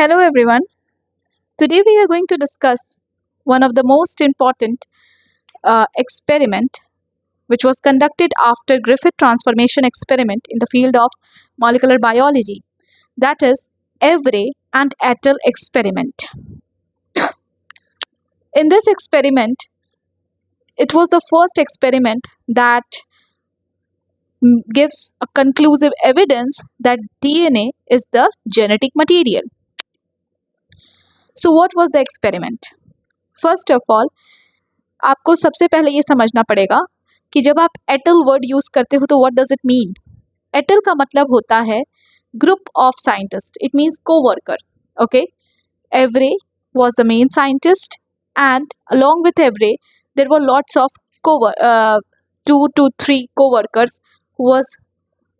Hello everyone. Today we are going to discuss one of the most important experiment which was conducted after Griffith transformation experiment in the field of molecular biology, that is Evray and Ettel experiment. In this experiment, it was the first experiment that gives a conclusive evidence that DNA is the genetic material. So what was the experiment? First of all, आपको सबसे पहले ये समझना पड़ेगा कि जब आप एटल word use करते हो तो व्हाट डज इट मीन। एटल का मतलब होता है group of scientist, it means co-worker. Okay, every was the main scientist and along with Evray there were lots of 2 to 3 co-workers who was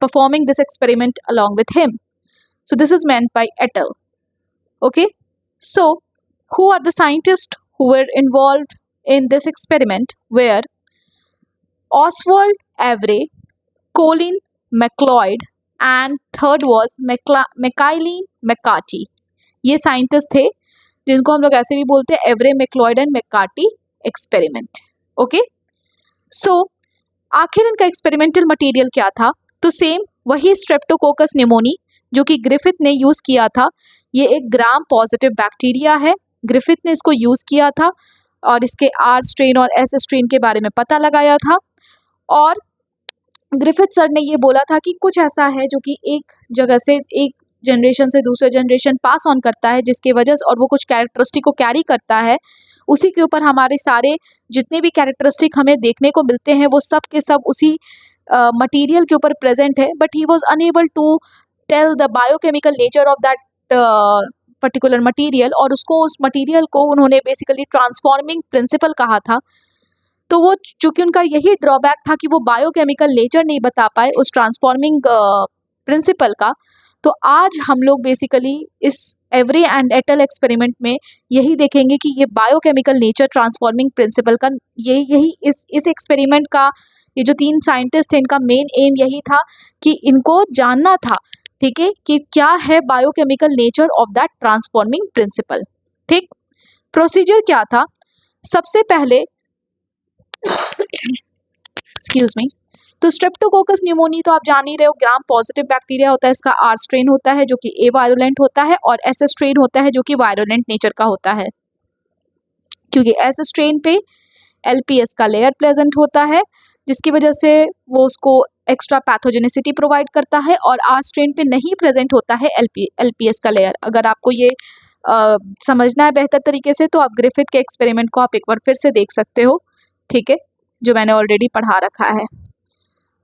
performing this experiment along with him. So this is meant by Ettel. Okay, so who are the scientists who were involved in this experiment? Were Oswald Evray, Colin McLeod and third was Michaeline McCarty. ये scientist थे जिनको हम लोग ऐसे भी बोलते हैं Avery, MacLeod and McCarty experiment. Okay, so आखिर इनका एक्सपेरिमेंटल मटेरियल क्या था? तो सेम वही स्ट्रेप्टोकोकस निमोनी जो कि ग्रिफिथ ने यूज़ किया था। ये एक ग्राम पॉजिटिव बैक्टीरिया है, ग्रिफिथ ने इसको यूज़ किया था और इसके आर स्ट्रेन और एस स्ट्रेन के बारे में पता लगाया था। और ग्रिफिथ सर ने ये बोला था कि कुछ ऐसा है जो कि एक जगह से एक जनरेशन से दूसरे जनरेशन पास ऑन करता है, जिसकी वजह से और वो कुछ कैरेक्टरिस्टिक को कैरी करता है, उसी के ऊपर हमारे सारे जितने भी कैरेक्टरिस्टिक हमें देखने को मिलते हैं वो सब के सब उसी मटेरियल के ऊपर प्रेजेंट है। But he was unable to tell the biochemical nature of that particular material, और उसको उस मटेरियल को उन्होंने बेसिकली ट्रांसफॉर्मिंग प्रिंसिपल कहा था। तो वो चूँकि उनका यही ड्रॉबैक था कि वो बायोकेमिकल नेचर नहीं बता पाए उस ट्रांसफॉर्मिंग प्रिंसिपल का। तो आज हम लोग बेसिकली इस एवरे एंड एटल एक्सपेरिमेंट में यही देखेंगे कि ये बायोकेमिकल नेचर ट्रांसफॉर्मिंग प्रिंसिपल का यही इस एक्सपेरिमेंट का, ये जो 3 साइंटिस्ट थे इनका मेन एम यही था कि इनको जानना था, ठीक है, कि क्या है biochemical nature of that transforming principle. ठीक, प्रोसीजर क्या था? सबसे पहले एक्सक्यूज मी, तो स्ट्रेप्टोकोकस न्यूमोनी तो आप जान ही रहे हो, ग्राम पॉजिटिव बैक्टीरिया होता है, इसका आर स्ट्रेन होता है जो कि ए वायरुलेंट होता है और एस स्ट्रेन होता है जो कि वायरुलेंट नेचर का होता है, क्योंकि एस स्ट्रेन पे एलपीएस का लेयर प्रेजेंट होता है जिसकी वजह से वो उसको एक्स्ट्रा पैथोजेनिसिटी प्रोवाइड करता है, और आर स्ट्रेन पे नहीं प्रेजेंट होता है एलपीएस का लेयर। अगर आपको ये समझना है बेहतर तरीके से तो आप ग्रिफिथ के एक्सपेरिमेंट को आप एक बार फिर से देख सकते हो, ठीक है, जो मैंने ऑलरेडी पढ़ा रखा है।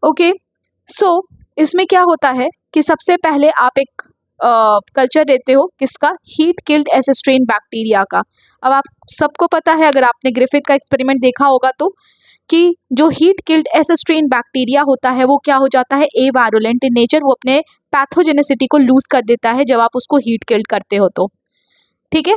ओके, सो इसमें क्या होता है कि सबसे पहले आप एक कल्चर देते हो, किसका? Heat killed S strain bacteria का। अब आप सबको पता है, अगर आपने ग्रिफिथ का एक्सपेरिमेंट देखा होगा तो, कि जो heat killed S strain bacteria होता है वो क्या हो जाता है? ए वायरुलेंट इन नेचर, वो अपने पैथोजेनिसिटी को लूज कर देता है जब आप उसको हीट किल्ड करते हो तो, ठीक है।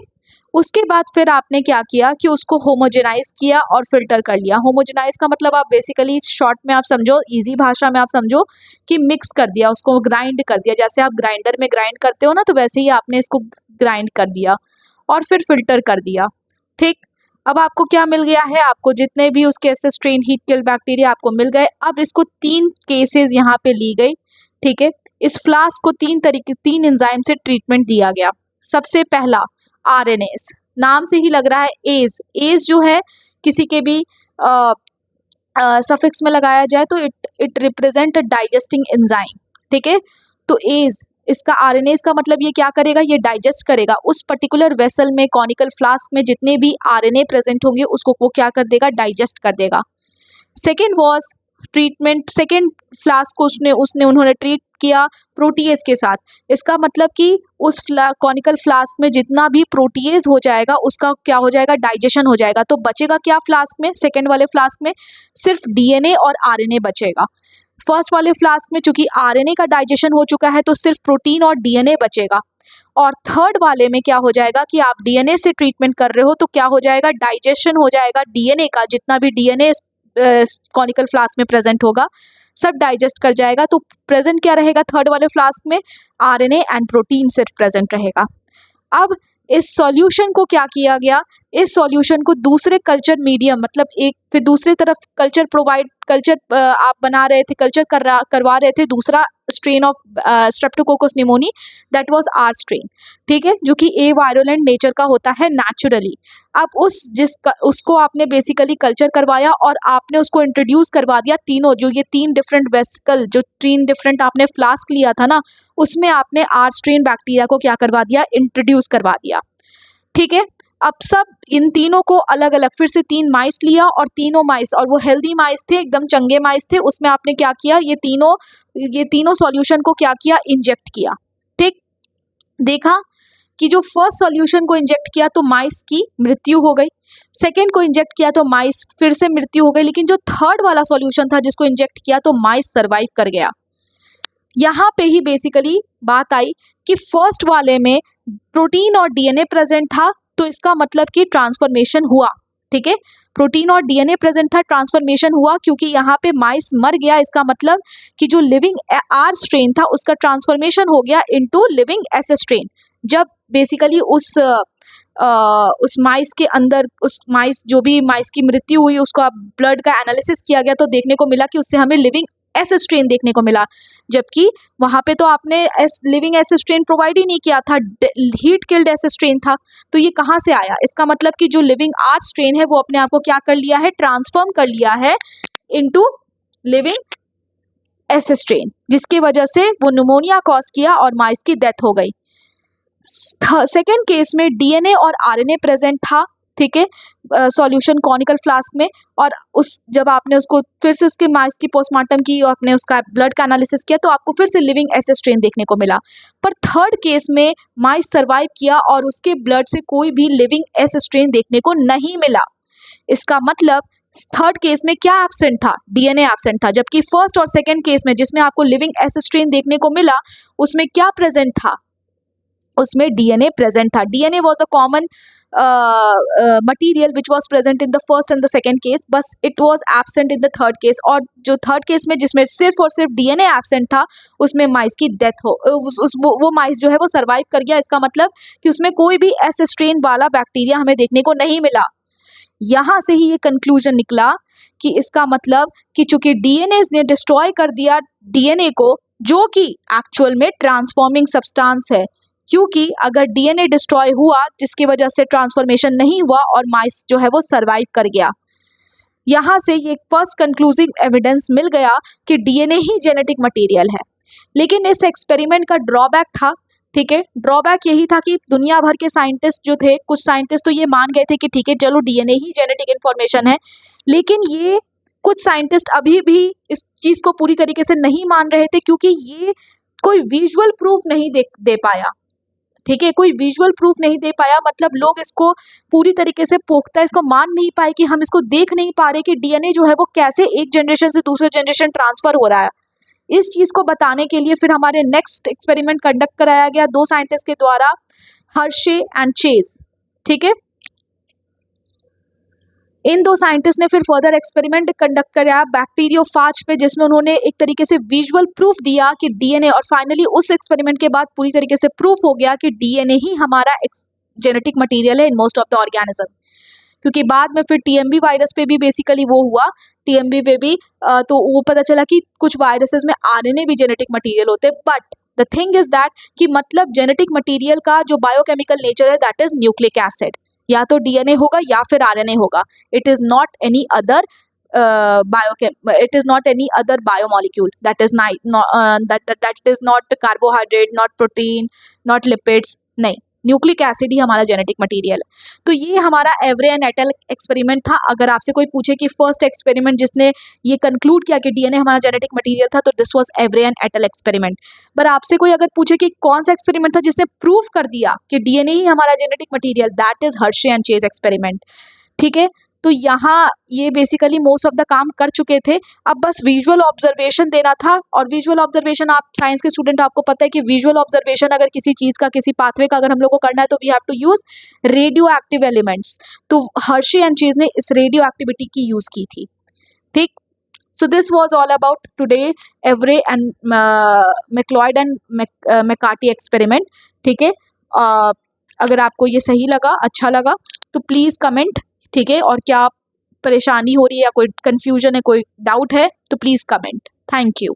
उसके बाद फिर आपने क्या किया कि उसको होमोजेनाइज किया और फिल्टर कर लिया। होमोजेनाइज का मतलब आप बेसिकली शॉर्ट में आप समझो, इजी भाषा में आप समझो कि मिक्स कर दिया, उसको ग्राइंड कर दिया। जैसे आप ग्राइंडर में ग्राइंड करते हो ना, तो वैसे ही आपने इसको ग्राइंड कर दिया और फिर फिल्टर कर दिया। ठीक, अब आपको क्या मिल गया है? आपको जितने भी उसके S strain heat killed bacteria आपको मिल गए। अब इसको 3 केसेस यहाँ पे ली गई, ठीक है। इस फ्लास्क को 3 एंजाइम से ट्रीटमेंट दिया गया। सबसे पहला आरएनएस, नाम से ही लग रहा है एज, एज जो है किसी के भी सफिक्स में लगाया जाए तो it represent a digesting enzyme, ठीक है। तो एज, इसका आरएनएस का मतलब ये क्या करेगा? ये डाइजेस्ट करेगा उस पर्टिकुलर वेसल में, कॉनिकल फ्लास्क में जितने भी आरएनए प्रेजेंट होंगे उसको वो क्या कर देगा? डाइजेस्ट कर देगा। Second was treatment, second flask को उन्होंने ट्रीट किया प्रोटीएज के साथ। इसका मतलब कि उस कॉनिकल फ्लास्क में जितना भी प्रोटीएज हो जाएगा उसका क्या हो जाएगा? डाइजेशन हो जाएगा। तो बचेगा क्या फ्लास्क में? सेकेंड वाले फ्लास्क में सिर्फ डीएनए और आरएनए बचेगा। फर्स्ट वाले फ्लास्क में चूंकि आरएनए का डाइजेशन हो चुका है तो सिर्फ प्रोटीन और डीएनए बचेगा। और थर्ड वाले में क्या हो जाएगा कि आप डीएनए से ट्रीटमेंट कर रहे हो तो क्या हो जाएगा? डाइजेशन हो जाएगा डीएनए का, जितना भी डीएनए कॉनिकल फ्लास्क में प्रेजेंट होगा सब डाइजेस्ट कर जाएगा। तो प्रेजेंट क्या रहेगा थर्ड वाले फ्लास्क में? आरएनए एंड प्रोटीन सिर्फ प्रेजेंट रहेगा। अब इस सॉल्यूशन को क्या किया गया, इस सॉल्यूशन को दूसरे कल्चर मीडियम, मतलब एक फिर दूसरी तरफ कल्चर आप बना रहे थे, करवा रहे थे दूसरा strain of Streptococcus pneumoniae, that was R strain, ठीक है, जो कि ए वायरुलेंट नेचर का होता है नेचुरली। अब उसको आपने बेसिकली कल्चर करवाया और आपने उसको इंट्रोड्यूस करवा दिया, तीनों जो ये 3 डिफरेंट वेसिकल, जो 3 डिफरेंट आपने फ्लास्क लिया था ना, उसमें आपने आर स्ट्रेन बैक्टीरिया को क्या करवा दिया, इंट्रोड्यूस करवा दिया, ठीक है। अब सब इन तीनों को अलग अलग, फिर से 3 माइस लिया और तीनों माइस, और वो हेल्दी माइस थे, एकदम चंगे माइस थे, उसमें आपने क्या किया, ये तीनों सॉल्यूशन को क्या किया, इंजेक्ट किया, ठीक। देखा कि जो फर्स्ट सॉल्यूशन को इंजेक्ट किया तो माइस की मृत्यु हो गई, सेकेंड को इंजेक्ट किया तो माइस फिर से मृत्यु हो गई, लेकिन जो थर्ड वाला सॉल्यूशन था जिसको इंजेक्ट किया तो माइस सर्वाइव कर गया। यहाँ पे ही बेसिकली बात आई कि फर्स्ट वाले में प्रोटीन और डीएनए प्रेजेंट था, तो इसका मतलब कि ट्रांसफॉर्मेशन हुआ, ठीक है, प्रोटीन और डीएनए प्रेजेंट था, ट्रांसफॉर्मेशन हुआ, क्योंकि यहाँ पे माइस मर गया, इसका मतलब कि जो लिविंग आर स्ट्रेन था उसका ट्रांसफॉर्मेशन हो गया इनटू लिविंग एस स्ट्रेन। जब बेसिकली उस माइस के अंदर, उस माइस जो भी माइस की मृत्यु हुई उसका ब्लड का एनालिसिस किया गया, तो देखने को मिला कि उससे हमें लिविंग एस स्ट्रेन देखने को मिला, जबकि वहां पे तो आपने लिविंग एस स्ट्रेन प्रोवाइड ही नहीं किया था, हीट किल्ड एस स्ट्रेन था, तो ये कहाँ से आया, इसका मतलब कि जो लिविंग आर स्ट्रेन है वो अपने आप को क्या कर लिया है, ट्रांसफॉर्म कर लिया है इनटू लिविंग एस स्ट्रेन, जिसकी वजह से वो निमोनिया कॉज किया और माइस की डेथ हो गई। सेकेंड केस में डीएनए और आरएनए प्रेजेंट था, ठीक है, सॉल्यूशन कॉनिकल फ्लास्क में, और जब आपने उसको फिर से उसके माइस की पोस्टमार्टम की और आपने उसका ब्लड का एनालिसिस किया तो आपको फिर से लिविंग एस स्ट्रेन देखने को मिला। पर थर्ड केस में माइस सर्वाइव किया और उसके ब्लड से कोई भी लिविंग एस स्ट्रेन देखने को नहीं मिला। इसका मतलब थर्ड केस में क्या एब्सेंट था, डीएनए एब्सेंट था, जबकि फर्स्ट और सेकेंड केस में जिसमें आपको लिविंग एस स्ट्रेन देखने को मिला उसमें क्या प्रेजेंट था, उसमें डीएनए प्रेजेंट था। DNA was a common material which was present in the first and the second case, बस it was absent in the third case, और जो थर्ड केस में जिसमें सिर्फ और सिर्फ डीएनए एब्सेंट था उसमें माइस की डेथ हो वो माइस जो है वो सर्वाइव कर गया। इसका मतलब कि उसमें कोई भी एस स्ट्रेन वाला बैक्टीरिया हमें देखने को नहीं मिला। यहाँ से ही ये कंक्लूजन निकला कि इसका मतलब कि चूंकि डीएनए ने डिस्ट्रॉय कर दिया डीएनए को, जो कि एक्चुअल में ट्रांसफॉर्मिंग सब्सटेंस है, क्योंकि अगर डीएनए डिस्ट्रॉय हुआ जिसकी वजह से ट्रांसफॉर्मेशन नहीं हुआ और माइस जो है वो सर्वाइव कर गया। यहाँ से ये फर्स्ट कंक्लूसिव एविडेंस मिल गया कि डीएनए ही जेनेटिक मटेरियल है। लेकिन इस एक्सपेरिमेंट का ड्रॉबैक था, ठीक है, ड्रॉबैक यही था कि दुनिया भर के साइंटिस्ट जो थे, कुछ साइंटिस्ट तो ये मान गए थे कि ठीक है चलो डीएनए ही जेनेटिक इन्फॉर्मेशन है, लेकिन ये कुछ साइंटिस्ट अभी भी इस चीज को पूरी तरीके से नहीं मान रहे थे, क्योंकि ये कोई विजुअल प्रूफ नहीं दे पाया, ठीक है, कोई विजुअल प्रूफ नहीं दे पाया, मतलब लोग इसको पूरी तरीके से पुख्ता इसको मान नहीं पाए, कि हम इसको देख नहीं पा रहे कि डीएनए जो है वो कैसे एक जनरेशन से दूसरे जनरेशन ट्रांसफर हो रहा है। इस चीज को बताने के लिए फिर हमारे नेक्स्ट एक्सपेरिमेंट कंडक्ट कराया गया 2 साइंटिस्ट के द्वारा, हर्शे एंड चेज, ठीक है। इन 2 साइंटिस्ट ने फिर फर्दर एक्सपेरिमेंट कंडक्ट कराया बैक्टीरियोफाज पे, जिसमें उन्होंने एक तरीके से विजुअल प्रूफ दिया कि डीएनए, और फाइनली उस एक्सपेरिमेंट के बाद पूरी तरीके से प्रूफ हो गया कि डीएनए ही हमारा जेनेटिक मटेरियल है in most of the organism. क्योंकि बाद में फिर टीएमबी वायरस पे भी बेसिकली वो हुआ, टीएमबी पे भी तो वो पता चला कि कुछ वायरसेस में आरएनए भी जेनेटिक मटेरियल होते हैं, but the thing is that कि मतलब जेनेटिक मटेरियल का जो बायोकेमिकल नेचर है दैट इज न्यूक्लिक एसिड, या तो डीएनए होगा या फिर आरएनए होगा, it is not any other it is not any other biomolecule, that is that is not carbohydrate, not protein, not lipids, नहीं, न्यूक्लिक एसिड ही हमारा genetic material है। तो ये हमारा एवरे एंड एटल एक्सपेरिमेंट था। अगर आपसे कोई पूछे कि फर्स्ट एक्सपेरिमेंट जिसने ये कंक्लूड किया कि डीएनए हमारा जेनेटिक मटेरियल था, तो this was Avery and et al experiment. पर आपसे कोई अगर पूछे कि कौन सा एक्सपेरिमेंट था जिसने प्रूव कर दिया कि डीएनए ही हमारा genetic material, that is Hershey and chase experiment, ठीक है। तो यहाँ ये बेसिकली मोस्ट ऑफ द काम कर चुके थे, अब बस विजुअल ऑब्जर्वेशन देना था। और विजुअल ऑब्जर्वेशन, आप साइंस के स्टूडेंट, आपको पता है कि विजुअल ऑब्जर्वेशन अगर किसी चीज़ का, किसी पाथवे का अगर हम लोग को करना है तो we have to use radioactive elements. तो हर्शे एंड चेज ने इस रेडियो एक्टिविटी की यूज की थी, ठीक। So this was all about today Avery and MacLeod and McCarty experiment, ठीक है। अगर आपको ये सही लगा, अच्छा लगा तो प्लीज़ कमेंट, ठीक है। और क्या परेशानी हो रही है या कोई कन्फ्यूजन है, कोई डाउट है तो प्लीज़ कमेंट। Thank you.